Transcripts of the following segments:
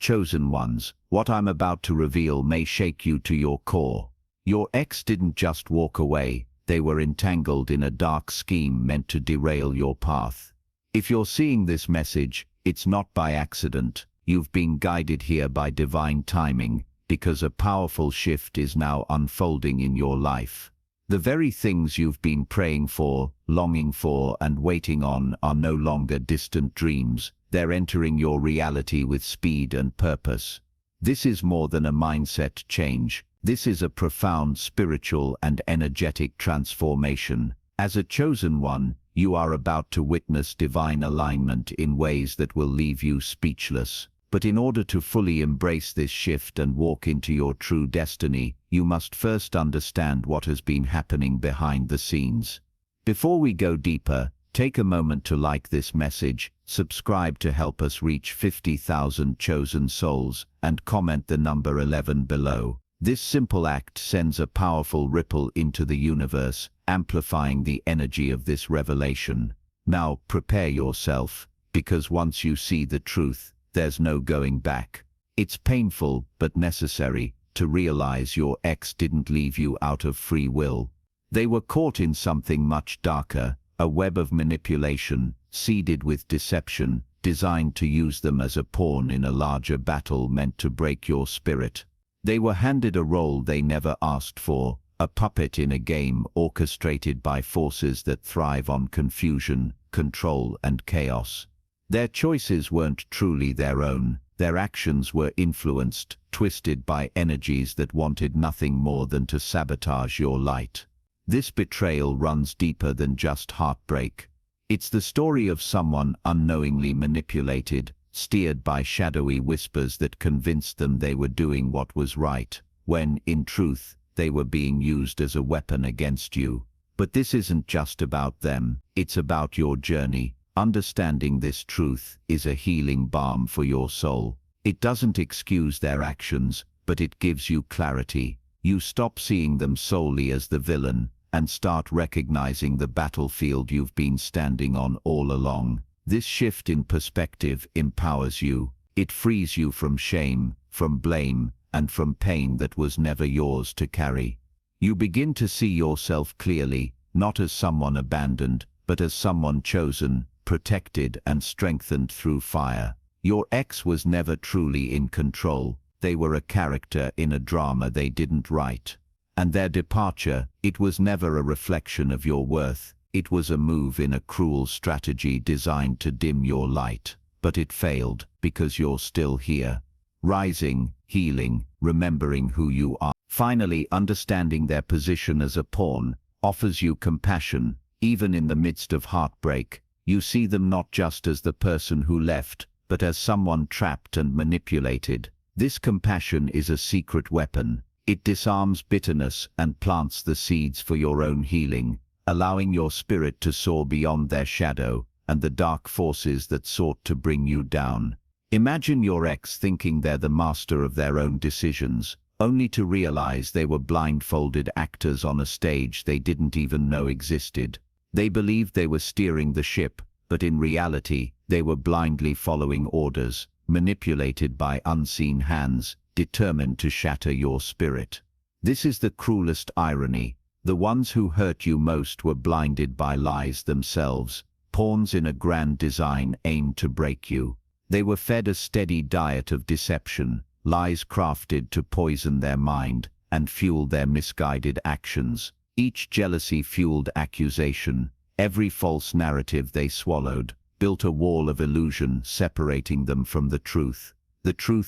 Chosen ones, what I'm about to reveal may shake you to your core. Your ex didn't just walk away, they were entangled in a dark scheme meant to derail your path. If you're seeing this message, it's not by accident. You've been guided here by divine timing, because a powerful shift is now unfolding in your life. The very things you've been praying for, longing for, and waiting on are no longer distant dreams. They're entering your reality with speed and purpose. This is more than a mindset change. This is a profound spiritual and energetic transformation. As a chosen one, you are about to witness divine alignment in ways that will leave you speechless. But in order to fully embrace this shift and walk into your true destiny, you must first understand what has been happening behind the scenes. Before we go deeper, take a moment to like this message, subscribe to help us reach 50,000 chosen souls, and comment the number 11 below. This simple act sends a powerful ripple into the universe, amplifying the energy of this revelation. Now prepare yourself, because once you see the truth, there's no going back. It's painful but necessary to realize your ex didn't leave you out of free will. They were caught in something much darker, a web of manipulation, seeded with deception, designed to use them as a pawn in a larger battle meant to break your spirit. They were handed a role they never asked for, a puppet in a game orchestrated by forces that thrive on confusion, control, and chaos. Their choices weren't truly their own. Their actions were influenced, twisted by energies that wanted nothing more than to sabotage your light. This betrayal runs deeper than just heartbreak. It's the story of someone unknowingly manipulated, steered by shadowy whispers that convinced them they were doing what was right, when, in truth, they were being used as a weapon against you. But this isn't just about them, it's about your journey. Understanding this truth is a healing balm for your soul. It doesn't excuse their actions, but it gives you clarity. You stop seeing them solely as the villain, and start recognizing the battlefield you've been standing on all along. This shift in perspective empowers you. It frees you from shame, from blame, and from pain that was never yours to carry. You begin to see yourself clearly, not as someone abandoned, but as someone chosen, protected, and strengthened through fire. Your ex was never truly in control. They were a character in a drama they didn't write. And their departure, it was never a reflection of your worth. It was a move in a cruel strategy designed to dim your light. But it failed, because you're still here. Rising, healing, remembering who you are. Finally, understanding their position as a pawn offers you compassion. Even in the midst of heartbreak, you see them not just as the person who left, but as someone trapped and manipulated. This compassion is a secret weapon. It disarms bitterness and plants the seeds for your own healing, allowing your spirit to soar beyond their shadow and the dark forces that sought to bring you down. Imagine your ex thinking they're the master of their own decisions, only to realize they were blindfolded actors on a stage they didn't even know existed. They believed they were steering the ship, but in reality, they were blindly following orders, manipulated by unseen hands, determined to shatter your spirit. This is the cruelest irony. The ones who hurt you most were blinded by lies themselves, pawns in a grand design aimed to break you. They were fed a steady diet of deception, lies crafted to poison their mind and fuel their misguided actions. Each jealousy-fueled accusation, every false narrative they swallowed, built a wall of illusion separating them from the truth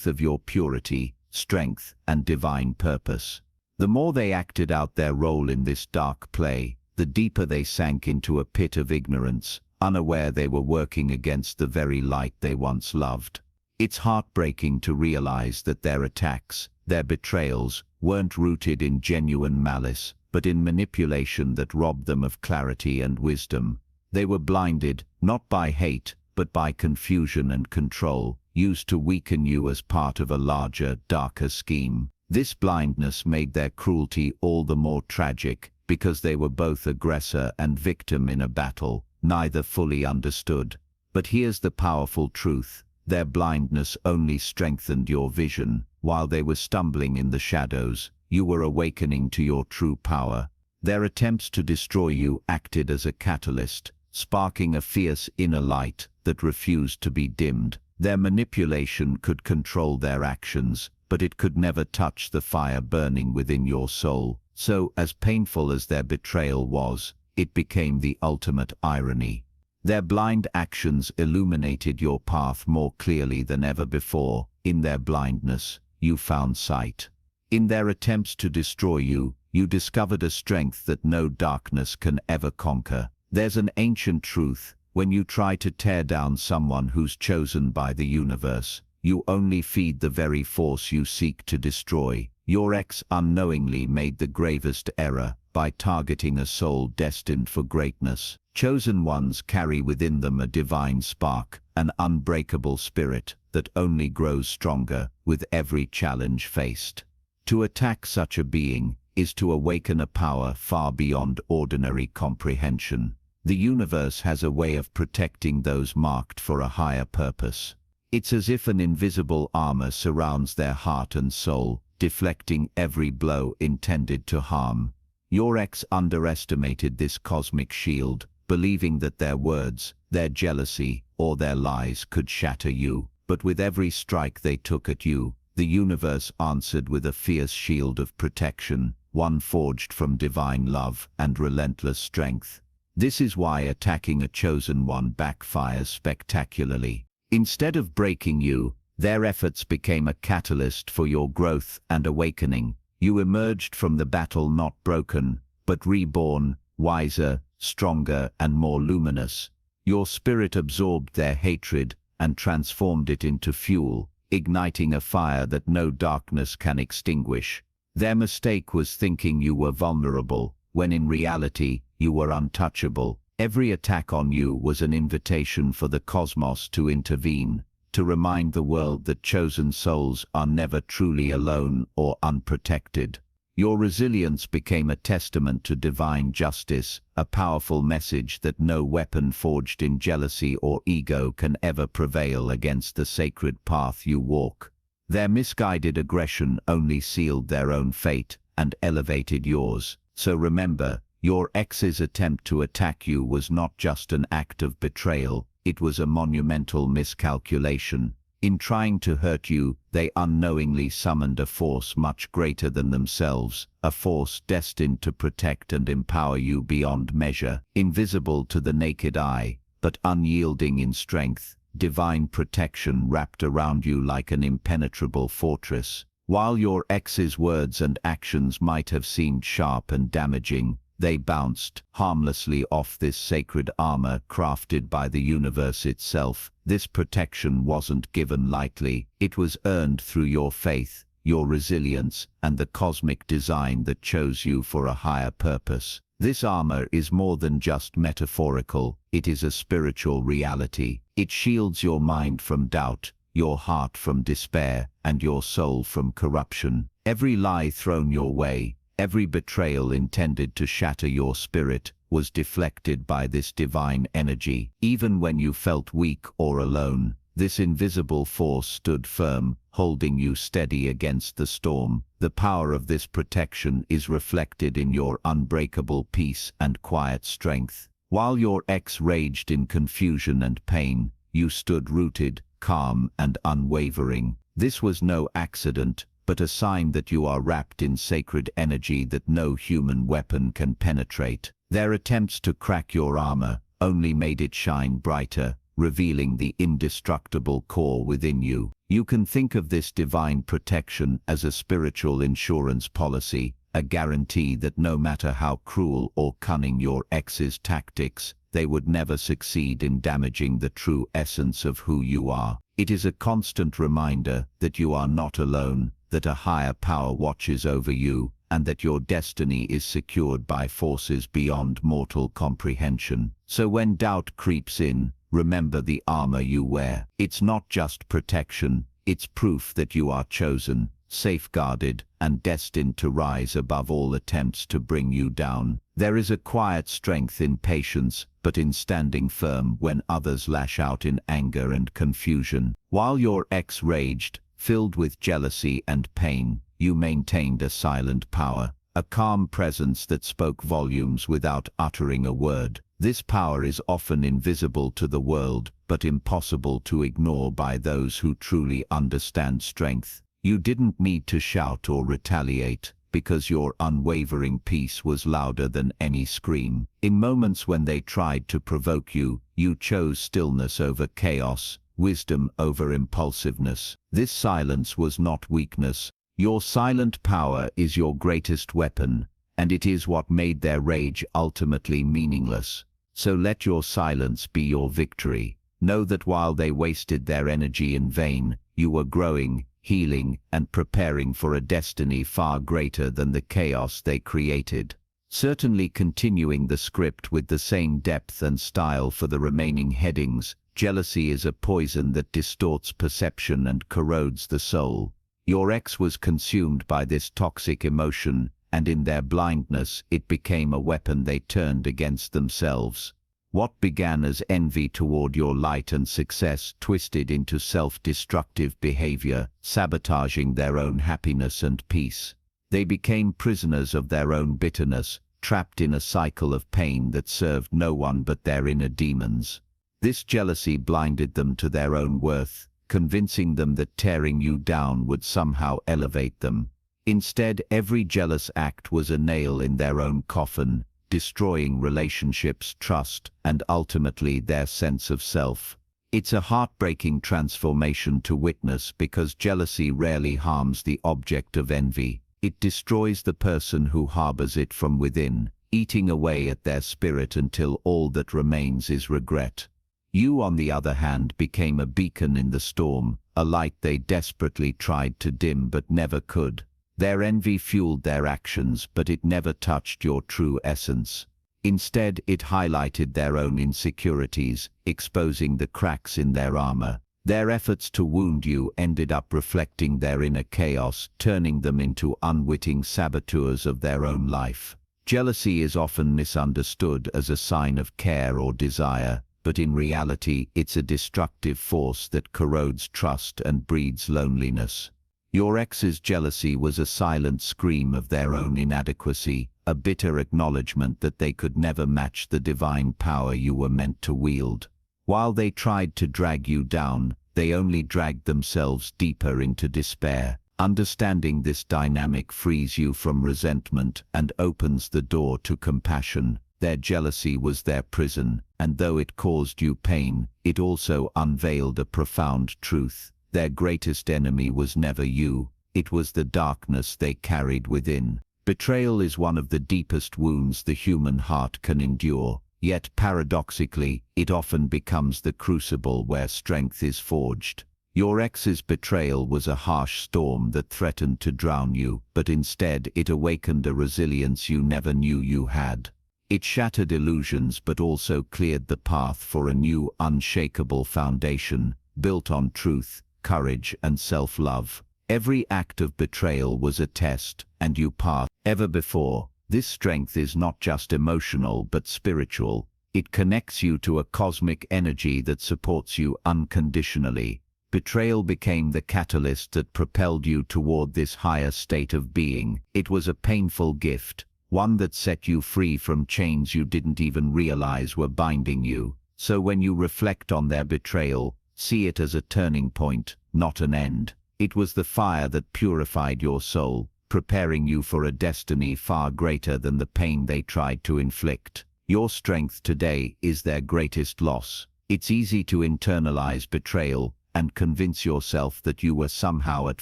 of your purity, strength, and divine purpose. The more they acted out their role in this dark play, the deeper they sank into a pit of ignorance, unaware they were working against the very light they once loved. It's heartbreaking to realize that their attacks, their betrayals, weren't rooted in genuine malice, but in manipulation that robbed them of clarity and wisdom. They were blinded, not by hate, but by confusion and control, used to weaken you as part of a larger, darker scheme. This blindness made their cruelty all the more tragic, because they were both aggressor and victim in a battle, neither fully understood. But here's the powerful truth. Their blindness only strengthened your vision. While they were stumbling in the shadows, you were awakening to your true power. Their attempts to destroy you acted as a catalyst, sparking a fierce inner light that refused to be dimmed. Their manipulation could control their actions, but it could never touch the fire burning within your soul. So, as painful as their betrayal was, it became the ultimate irony. Their blind actions illuminated your path more clearly than ever before. In their blindness, you found sight. In their attempts to destroy you, you discovered a strength that no darkness can ever conquer. There's an ancient truth: when you try to tear down someone who's chosen by the universe, you only feed the very force you seek to destroy. Your ex unknowingly made the gravest error by targeting a soul destined for greatness. Chosen ones carry within them a divine spark, an unbreakable spirit that only grows stronger with every challenge faced. To attack such a being is to awaken a power far beyond ordinary comprehension. The universe has a way of protecting those marked for a higher purpose. It's as if an invisible armor surrounds their heart and soul, deflecting every blow intended to harm. Your ex underestimated this cosmic shield, believing that their words, their jealousy, or their lies could shatter you. But with every strike they took at you, the universe answered with a fierce shield of protection, one forged from divine love and relentless strength. This is why attacking a chosen one backfires spectacularly. Instead of breaking you, their efforts became a catalyst for your growth and awakening. You emerged from the battle not broken, but reborn, wiser, stronger, and more luminous. Your spirit absorbed their hatred and transformed it into fuel, igniting a fire that no darkness can extinguish. Their mistake was thinking you were vulnerable, when in reality, you were untouchable. Every attack on you was an invitation for the cosmos to intervene, to remind the world that chosen souls are never truly alone or unprotected. Your resilience became a testament to divine justice, a powerful message that no weapon forged in jealousy or ego can ever prevail against the sacred path you walk. Their misguided aggression only sealed their own fate and elevated yours. So remember, your ex's attempt to attack you was not just an act of betrayal, it was a monumental miscalculation. In trying to hurt you, they unknowingly summoned a force much greater than themselves, a force destined to protect and empower you beyond measure. Invisible to the naked eye, but unyielding in strength, divine protection wrapped around you like an impenetrable fortress. While your ex's words and actions might have seemed sharp and damaging, they bounced harmlessly off this sacred armor crafted by the universe itself. This protection wasn't given lightly. It was earned through your faith, your resilience, and the cosmic design that chose you for a higher purpose. This armor is more than just metaphorical. It is a spiritual reality. It shields your mind from doubt, your heart from despair, and your soul from corruption. Every lie thrown your way, every betrayal intended to shatter your spirit, was deflected by this divine energy. Even when you felt weak or alone, this invisible force stood firm, holding you steady against the storm. The power of this protection is reflected in your unbreakable peace and quiet strength. While your ex raged in confusion and pain, you stood rooted, calm, and unwavering. This was no accident, but a sign that you are wrapped in sacred energy that no human weapon can penetrate. Their attempts to crack your armor only made it shine brighter, revealing the indestructible core within you. You can think of this divine protection as a spiritual insurance policy, a guarantee that no matter how cruel or cunning your ex's tactics, they would never succeed in damaging the true essence of who you are. It is a constant reminder that you are not alone, that a higher power watches over you, and that your destiny is secured by forces beyond mortal comprehension. So when doubt creeps in, remember the armor you wear. It's not just protection, it's proof that you are chosen, safeguarded, and destined to rise above all attempts to bring you down. There is a quiet strength in patience, but in standing firm when others lash out in anger and confusion. While your ex raged, filled with jealousy and pain, you maintained a silent power, a calm presence that spoke volumes without uttering a word. This power is often invisible to the world, but impossible to ignore by those who truly understand strength. You didn't need to shout or retaliate, because your unwavering peace was louder than any scream. In moments when they tried to provoke you, you chose stillness over chaos, wisdom over impulsiveness. This silence was not weakness. Your silent power is your greatest weapon, and it is what made their rage ultimately meaningless. So let your silence be your victory. Know that while they wasted their energy in vain, you were growing, healing, and preparing for a destiny far greater than the chaos they created. Certainly continuing the script with the same depth and style for the remaining headings, jealousy is a poison that distorts perception and corrodes the soul. Your ex was consumed by this toxic emotion, and in their blindness, it became a weapon they turned against themselves. What began as envy toward your light and success twisted into self-destructive behavior, sabotaging their own happiness and peace. They became prisoners of their own bitterness, trapped in a cycle of pain that served no one but their inner demons. This jealousy blinded them to their own worth, convincing them that tearing you down would somehow elevate them. Instead, every jealous act was a nail in their own coffin, destroying relationships, trust, and ultimately their sense of self. It's a heartbreaking transformation to witness because jealousy rarely harms the object of envy. It destroys the person who harbors it from within, eating away at their spirit until all that remains is regret. You, on the other hand, became a beacon in the storm, a light they desperately tried to dim but never could. Their envy fueled their actions, but it never touched your true essence. Instead, it highlighted their own insecurities, exposing the cracks in their armor. Their efforts to wound you ended up reflecting their inner chaos, turning them into unwitting saboteurs of their own life. Jealousy is often misunderstood as a sign of care or desire, but in reality, it's a destructive force that corrodes trust and breeds loneliness. Your ex's jealousy was a silent scream of their own inadequacy, a bitter acknowledgement that they could never match the divine power you were meant to wield. While they tried to drag you down, they only dragged themselves deeper into despair. Understanding this dynamic frees you from resentment and opens the door to compassion. Their jealousy was their prison, and though it caused you pain, it also unveiled a profound truth. Their greatest enemy was never you, it was the darkness they carried within. Betrayal is one of the deepest wounds the human heart can endure, yet paradoxically, it often becomes the crucible where strength is forged. Your ex's betrayal was a harsh storm that threatened to drown you, but instead it awakened a resilience you never knew you had. It shattered illusions but also cleared the path for a new, unshakable foundation, built on truth, courage, and self-love. Every act of betrayal was a test, and you passed. Ever before, this strength is not just emotional but spiritual. It connects you to a cosmic energy that supports you unconditionally. Betrayal became the catalyst that propelled you toward this higher state of being. It was a painful gift, one that set you free from chains you didn't even realize were binding you. So when you reflect on their betrayal, see it as a turning point, not an end. It was the fire that purified your soul, preparing you for a destiny far greater than the pain they tried to inflict. Your strength today is their greatest loss. It's easy to internalize betrayal and convince yourself that you were somehow at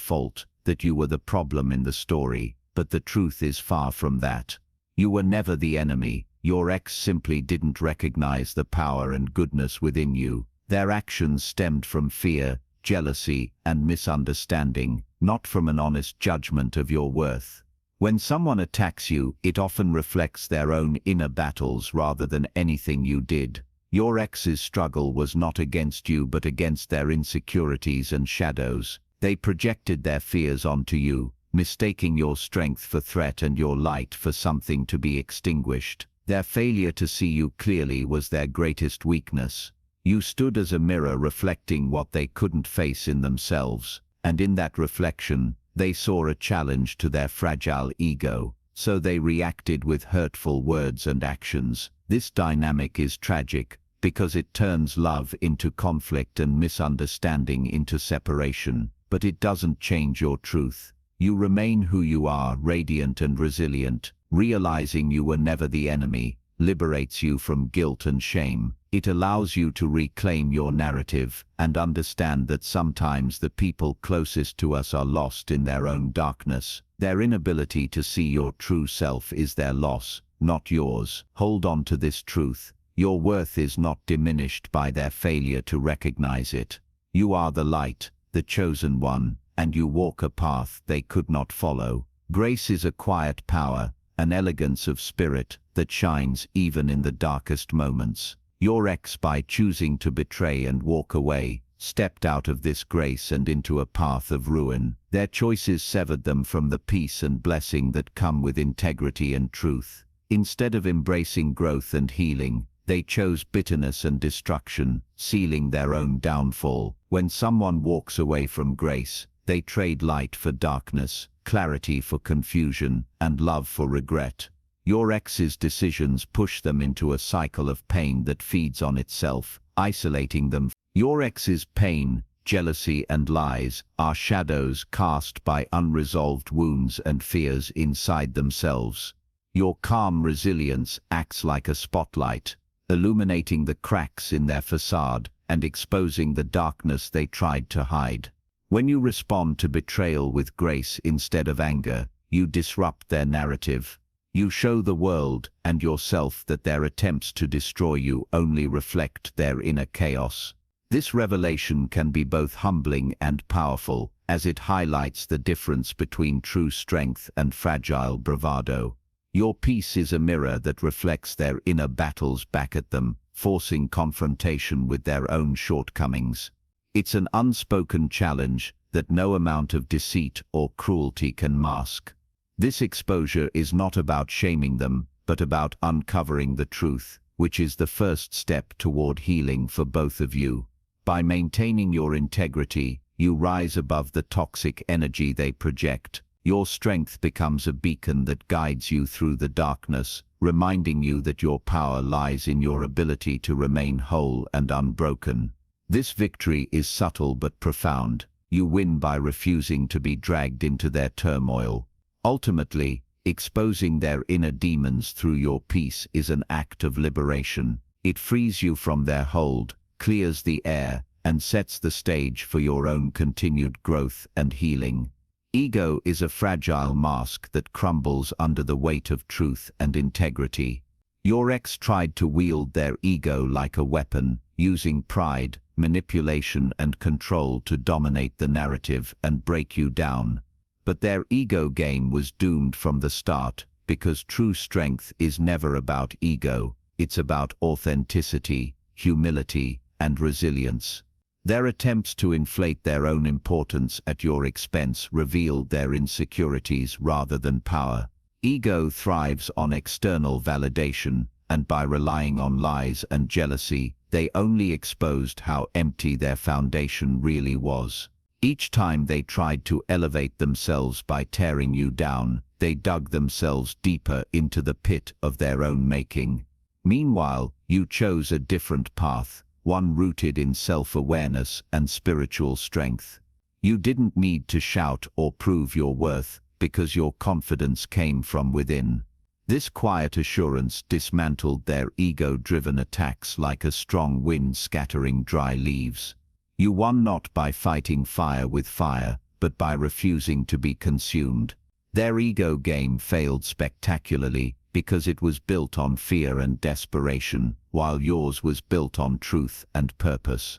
fault, that you were the problem in the story, but the truth is far from that. You were never the enemy. Your ex simply didn't recognize the power and goodness within you. Their actions stemmed from fear, jealousy, and misunderstanding, not from an honest judgment of your worth. When someone attacks you, it often reflects their own inner battles rather than anything you did. Your ex's struggle was not against you but against their insecurities and shadows. They projected their fears onto you, mistaking your strength for threat and your light for something to be extinguished. Their failure to see you clearly was their greatest weakness. You stood as a mirror reflecting what they couldn't face in themselves, and in that reflection, they saw a challenge to their fragile ego, so they reacted with hurtful words and actions. This dynamic is tragic, because it turns love into conflict and misunderstanding into separation, but it doesn't change your truth. You remain who you are, radiant and resilient. Realizing you were never the enemy liberates you from guilt and shame. It allows you to reclaim your narrative and understand that sometimes the people closest to us are lost in their own darkness. Their inability to see your true self is their loss, not yours. Hold on to this truth. Your worth is not diminished by their failure to recognize it. You are the light, the chosen one, and you walk a path they could not follow. Grace is a quiet power, an elegance of spirit that shines even in the darkest moments. Your ex, by choosing to betray and walk away, stepped out of this grace and into a path of ruin. Their choices severed them from the peace and blessing that come with integrity and truth. Instead of embracing growth and healing, they chose bitterness and destruction, sealing their own downfall. When someone walks away from grace, they trade light for darkness, clarity for confusion, and love for regret. Your ex's decisions push them into a cycle of pain that feeds on itself, isolating them. Your ex's pain, jealousy, and lies are shadows cast by unresolved wounds and fears inside themselves. Your calm resilience acts like a spotlight, illuminating the cracks in their facade and exposing the darkness they tried to hide. When you respond to betrayal with grace instead of anger, you disrupt their narrative. You show the world and yourself that their attempts to destroy you only reflect their inner chaos. This revelation can be both humbling and powerful, as it highlights the difference between true strength and fragile bravado. Your peace is a mirror that reflects their inner battles back at them, forcing confrontation with their own shortcomings. It's an unspoken challenge that no amount of deceit or cruelty can mask. This exposure is not about shaming them, but about uncovering the truth, which is the first step toward healing for both of you. By maintaining your integrity, you rise above the toxic energy they project. Your strength becomes a beacon that guides you through the darkness, reminding you that your power lies in your ability to remain whole and unbroken. This victory is subtle but profound. You win by refusing to be dragged into their turmoil. Ultimately, exposing their inner demons through your peace is an act of liberation. It frees you from their hold, clears the air, and sets the stage for your own continued growth and healing. Ego is a fragile mask that crumbles under the weight of truth and integrity. Your ex tried to wield their ego like a weapon, using pride, manipulation, and control to dominate the narrative and break you down. But their ego game was doomed from the start, because true strength is never about ego, it's about authenticity, humility, and resilience. Their attempts to inflate their own importance at your expense revealed their insecurities rather than power. Ego thrives on external validation, and by relying on lies and jealousy, they only exposed how empty their foundation really was. Each time they tried to elevate themselves by tearing you down, they dug themselves deeper into the pit of their own making. Meanwhile, you chose a different path, one rooted in self-awareness and spiritual strength. You didn't need to shout or prove your worth, because your confidence came from within. This quiet assurance dismantled their ego-driven attacks like a strong wind scattering dry leaves. You won not by fighting fire with fire, but by refusing to be consumed. Their ego game failed spectacularly because it was built on fear and desperation, while yours was built on truth and purpose.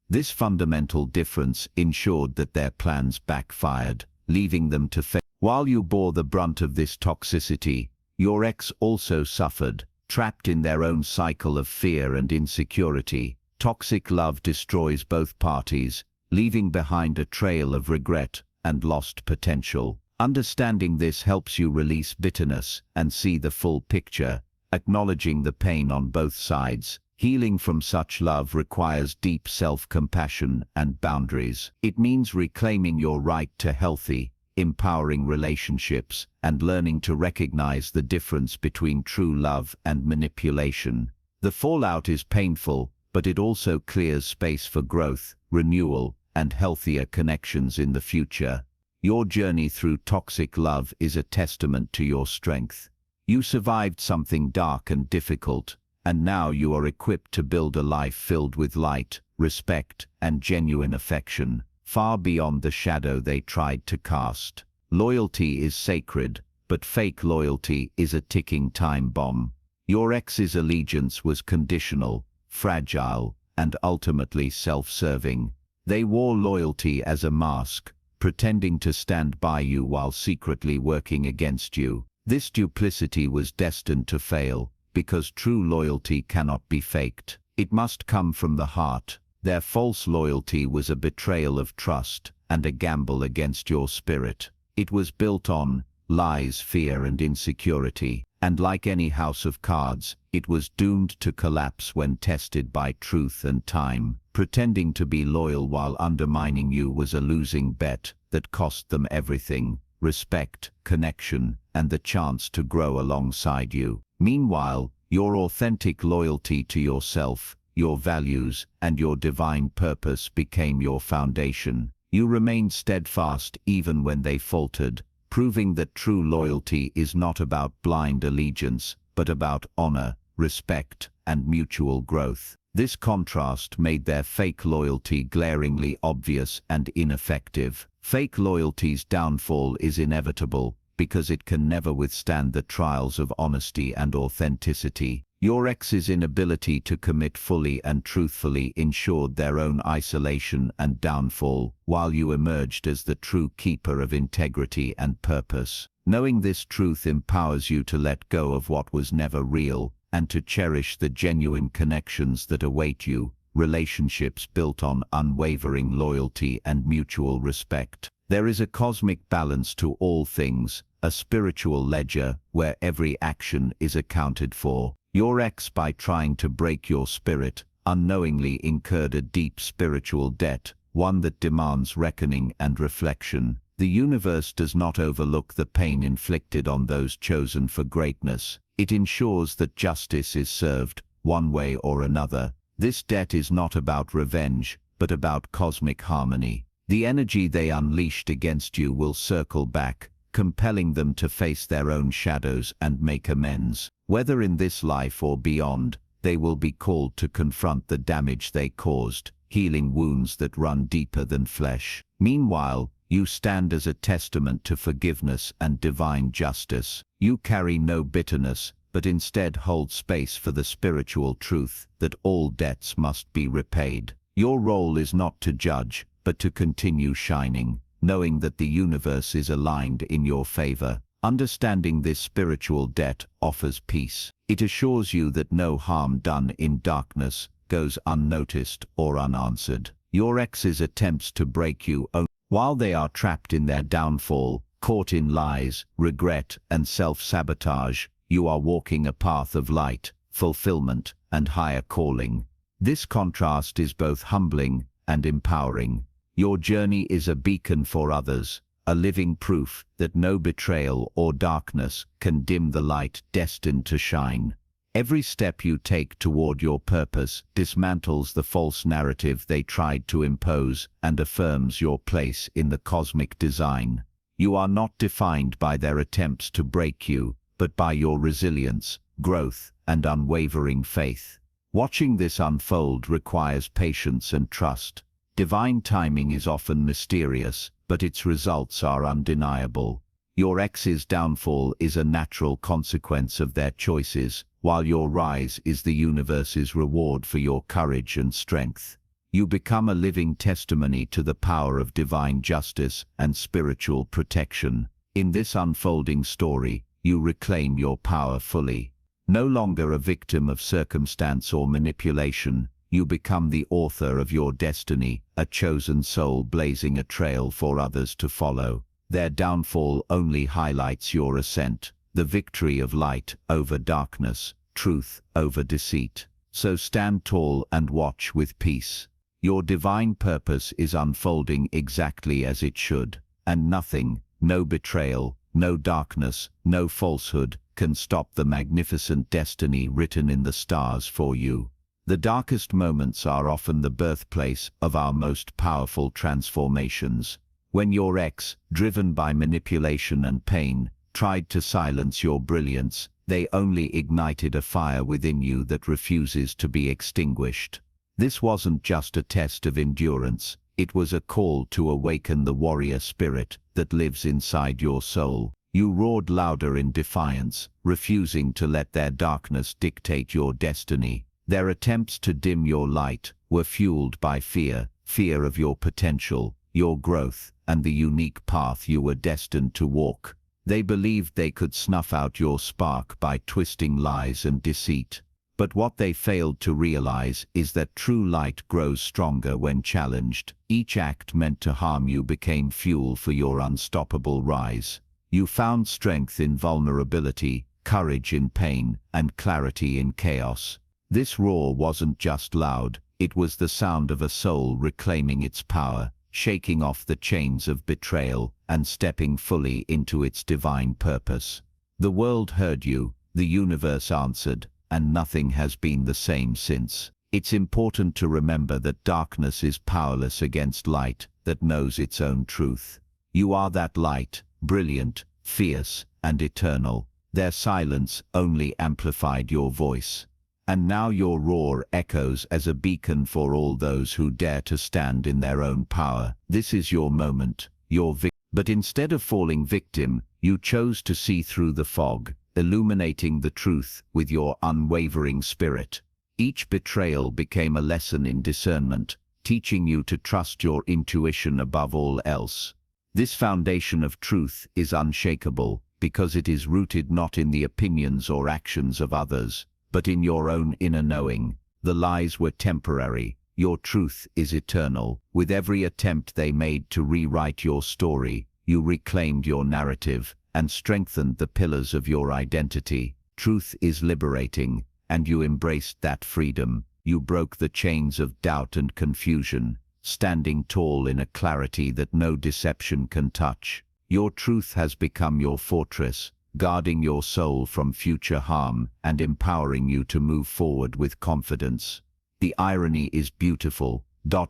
This fundamental difference ensured that their plans backfired, leaving them to fail. While you bore the brunt of this toxicity, your ex also suffered, trapped in their own cycle of fear and insecurity. Toxic love destroys both parties, leaving behind a trail of regret and lost potential. Understanding this helps you release bitterness and see the full picture, acknowledging the pain on both sides. Healing from such love requires deep self-compassion and boundaries. It means reclaiming your right to healthy, empowering relationships, and learning to recognize the difference between true love and manipulation. The fallout is painful, but it also clears space for growth, renewal, and healthier connections in the future. Your journey through toxic love is a testament to your strength. You survived something dark and difficult, and now you are equipped to build a life filled with light, respect, and genuine affection, far beyond the shadow they tried to cast. Loyalty is sacred, but fake loyalty is a ticking time bomb. Your ex's allegiance was conditional, fragile, and ultimately self-serving. They wore loyalty as a mask, pretending to stand by you while secretly working against you. This duplicity was destined to fail, because true loyalty cannot be faked. It must come from the heart. Their false loyalty was a betrayal of trust and a gamble against your spirit. It was built on lies, fear, and insecurity, and like any house of cards, it was doomed to collapse when tested by truth and time. Pretending to be loyal while undermining you was a losing bet that cost them everything: respect, connection, and the chance to grow alongside you. Meanwhile, your authentic loyalty to yourself, your values, and your divine purpose became your foundation. You remained steadfast even when they faltered, proving that true loyalty is not about blind allegiance, but about honor, respect, and mutual growth. This contrast made their fake loyalty glaringly obvious and ineffective. Fake loyalty's downfall is inevitable, because it can never withstand the trials of honesty and authenticity. Your ex's inability to commit fully and truthfully ensured their own isolation and downfall, while you emerged as the true keeper of integrity and purpose. Knowing this truth empowers you to let go of what was never real, and to cherish the genuine connections that await you, relationships built on unwavering loyalty and mutual respect. There is a cosmic balance to all things, a spiritual ledger where every action is accounted for. Your ex, by trying to break your spirit, unknowingly incurred a deep spiritual debt, one that demands reckoning and reflection. The universe does not overlook the pain inflicted on those chosen for greatness. It ensures that justice is served, one way or another. This debt is not about revenge, but about cosmic harmony. The energy they unleashed against you will circle back, compelling them to face their own shadows and make amends. Whether in this life or beyond, they will be called to confront the damage they caused, healing wounds that run deeper than flesh. Meanwhile, you stand as a testament to forgiveness and divine justice. You carry no bitterness, but instead hold space for the spiritual truth that all debts must be repaid. Your role is not to judge, but to continue shining, knowing that the universe is aligned in your favor. Understanding this spiritual debt offers peace. It assures you that no harm done in darkness goes unnoticed or unanswered. Your ex's attempts to break you, while they are trapped in their downfall, caught in lies, regret, and self-sabotage, you are walking a path of light, fulfillment, and higher calling. This contrast is both humbling and empowering. Your journey is a beacon for others, a living proof that no betrayal or darkness can dim the light destined to shine. Every step you take toward your purpose dismantles the false narrative they tried to impose and affirms your place in the cosmic design. You are not defined by their attempts to break you, but by your resilience, growth, and unwavering faith. Watching this unfold requires patience and trust. Divine timing is often mysterious, but its results are undeniable. Your ex's downfall is a natural consequence of their choices, while your rise is the universe's reward for your courage and strength. You become a living testimony to the power of divine justice and spiritual protection. In this unfolding story, you reclaim your power fully. No longer a victim of circumstance or manipulation, you become the author of your destiny, a chosen soul blazing a trail for others to follow. Their downfall only highlights your ascent, the victory of light over darkness, truth over deceit. So stand tall and watch with peace. Your divine purpose is unfolding exactly as it should, and nothing, no betrayal, no darkness, no falsehood, can stop the magnificent destiny written in the stars for you. The darkest moments are often the birthplace of our most powerful transformations. When your ex, driven by manipulation and pain, tried to silence your brilliance, they only ignited a fire within you that refuses to be extinguished. This wasn't just a test of endurance, it was a call to awaken the warrior spirit that lives inside your soul. You roared louder in defiance, refusing to let their darkness dictate your destiny. Their attempts to dim your light were fueled by fear, fear of your potential, your growth, and the unique path you were destined to walk. They believed they could snuff out your spark by twisting lies and deceit. But what they failed to realize is that true light grows stronger when challenged. Each act meant to harm you became fuel for your unstoppable rise. You found strength in vulnerability, courage in pain, and clarity in chaos. This roar wasn't just loud, it was the sound of a soul reclaiming its power, shaking off the chains of betrayal, and stepping fully into its divine purpose. The world heard you, the universe answered, and nothing has been the same since. It's important to remember that darkness is powerless against light that knows its own truth. You are that light, brilliant, fierce, and eternal. Their silence only amplified your voice. And now your roar echoes as a beacon for all those who dare to stand in their own power. This is your moment, your victory. But instead of falling victim, you chose to see through the fog, illuminating the truth with your unwavering spirit. Each betrayal became a lesson in discernment, teaching you to trust your intuition above all else. This foundation of truth is unshakable because it is rooted not in the opinions or actions of others, but in your own inner knowing. The lies were temporary, your truth is eternal. With every attempt they made to rewrite your story, you reclaimed your narrative and strengthened the pillars of your identity. Truth is liberating, and you embraced that freedom. You broke the chains of doubt and confusion, standing tall in a clarity that no deception can touch. Your truth has become your fortress, guarding your soul from future harm and empowering you to move forward with confidence. The irony is beautiful.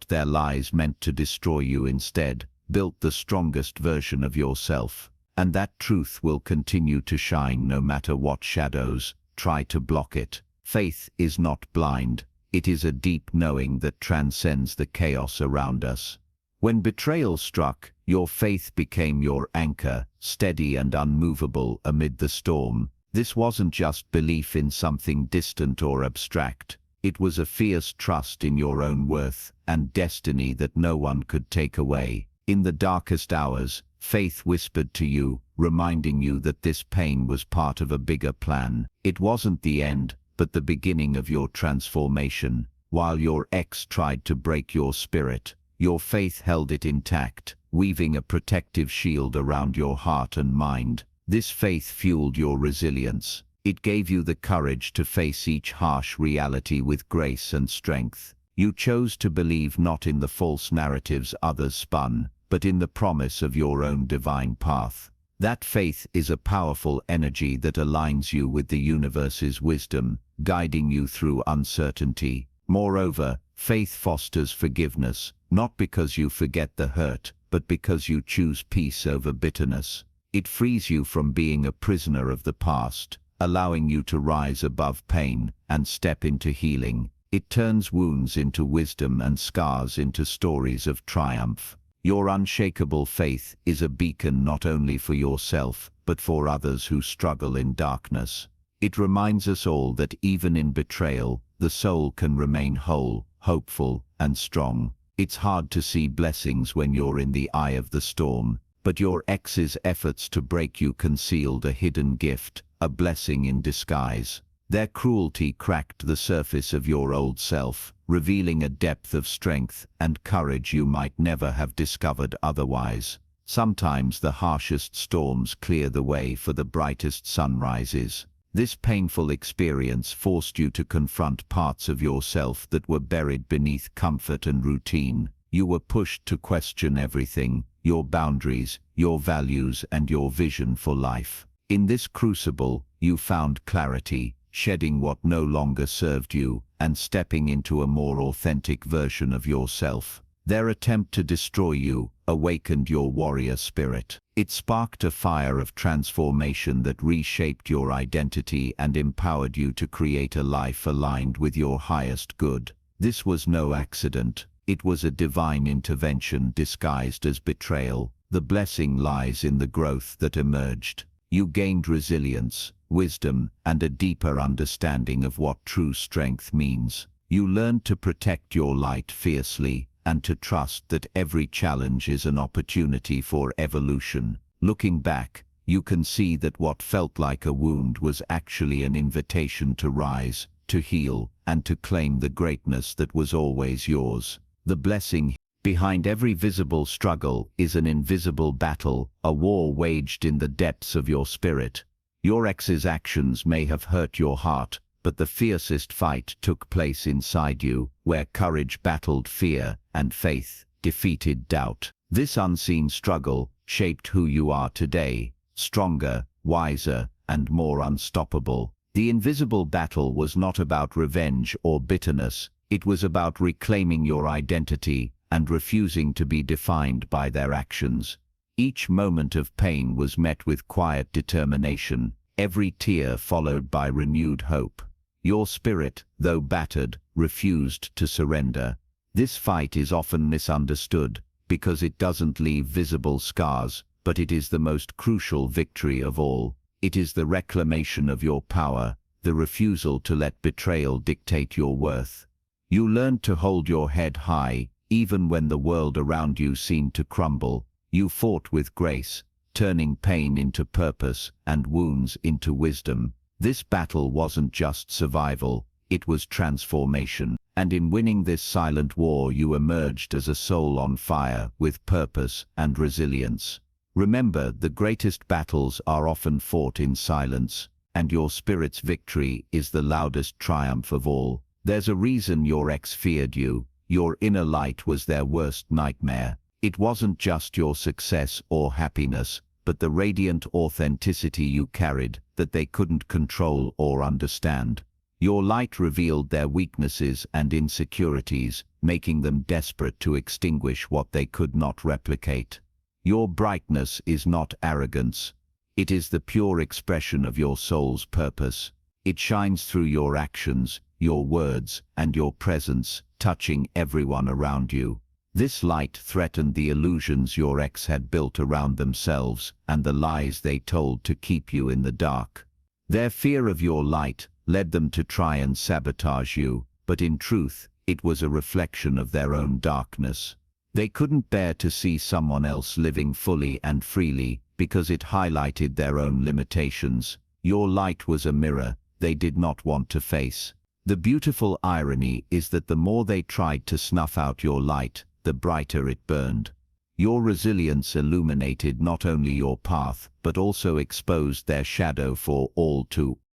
Their lies meant to destroy you instead, built the strongest version of yourself. And that truth will continue to shine no matter what shadows try to block it. Faith is not blind. It is a deep knowing that transcends the chaos around us. When betrayal struck, your faith became your anchor, steady and unmovable amid the storm. This wasn't just belief in something distant or abstract. It was a fierce trust in your own worth and destiny that no one could take away. In the darkest hours, faith whispered to you, reminding you that this pain was part of a bigger plan. It wasn't the end, but the beginning of your transformation. While your ex tried to break your spirit, your faith held it intact, weaving a protective shield around your heart and mind. This faith fueled your resilience. It gave you the courage to face each harsh reality with grace and strength. You chose to believe not in the false narratives others spun, but in the promise of your own divine path. That faith is a powerful energy that aligns you with the universe's wisdom, guiding you through uncertainty. Moreover, faith fosters forgiveness, not because you forget the hurt, but because you choose peace over bitterness. It frees you from being a prisoner of the past, allowing you to rise above pain and step into healing. It turns wounds into wisdom and scars into stories of triumph. Your unshakable faith is a beacon not only for yourself, but for others who struggle in darkness. It reminds us all that even in betrayal, the soul can remain whole, hopeful, and strong. It's hard to see blessings when you're in the eye of the storm, but your ex's efforts to break you concealed a hidden gift, a blessing in disguise. Their cruelty cracked the surface of your old self, revealing a depth of strength and courage you might never have discovered otherwise. Sometimes the harshest storms clear the way for the brightest sunrises. This painful experience forced you to confront parts of yourself that were buried beneath comfort and routine. You were pushed to question everything, your boundaries, your values, and your vision for life. In this crucible, you found clarity, shedding what no longer served you, and stepping into a more authentic version of yourself. Their attempt to destroy you awakened your warrior spirit. It sparked a fire of transformation that reshaped your identity and empowered you to create a life aligned with your highest good. This was no accident. It was a divine intervention disguised as betrayal. The blessing lies in the growth that emerged. You gained resilience, wisdom, and a deeper understanding of what true strength means. You learned to protect your light fiercely, and to trust that every challenge is an opportunity for evolution. Looking back, you can see that what felt like a wound was actually an invitation to rise, to heal, and to claim the greatness that was always yours. The blessing behind every visible struggle is an invisible battle, a war waged in the depths of your spirit. Your ex's actions may have hurt your heart, but the fiercest fight took place inside you, where courage battled fear and faith defeated doubt. This unseen struggle shaped who you are today, stronger, wiser, and more unstoppable. The invisible battle was not about revenge or bitterness. It was about reclaiming your identity and refusing to be defined by their actions. Each moment of pain was met with quiet determination, every tear followed by renewed hope. Your spirit, though battered, refused to surrender. This fight is often misunderstood because it doesn't leave visible scars, but it is the most crucial victory of all. It is the reclamation of your power, the refusal to let betrayal dictate your worth. You learned to hold your head high, even when the world around you seemed to crumble. You fought with grace, turning pain into purpose and wounds into wisdom. This battle wasn't just survival, it was transformation. And in winning this silent war, you emerged as a soul on fire with purpose and resilience. Remember, the greatest battles are often fought in silence, and your spirit's victory is the loudest triumph of all. There's a reason your ex feared you. Your inner light was their worst nightmare. It wasn't just your success or happiness, but the radiant authenticity you carried that they couldn't control or understand. Your light revealed their weaknesses and insecurities, making them desperate to extinguish what they could not replicate. Your brightness is not arrogance. It is the pure expression of your soul's purpose. It shines through your actions, your words, and your presence, touching everyone around you. This light threatened the illusions your ex had built around themselves and the lies they told to keep you in the dark. Their fear of your light led them to try and sabotage you, but in truth, it was a reflection of their own darkness. They couldn't bear to see someone else living fully and freely because it highlighted their own limitations. Your light was a mirror they did not want to face. The beautiful irony is that the more they tried to snuff out your light, the brighter it burned. Your resilience illuminated not only your path, but also exposed their shadow for all to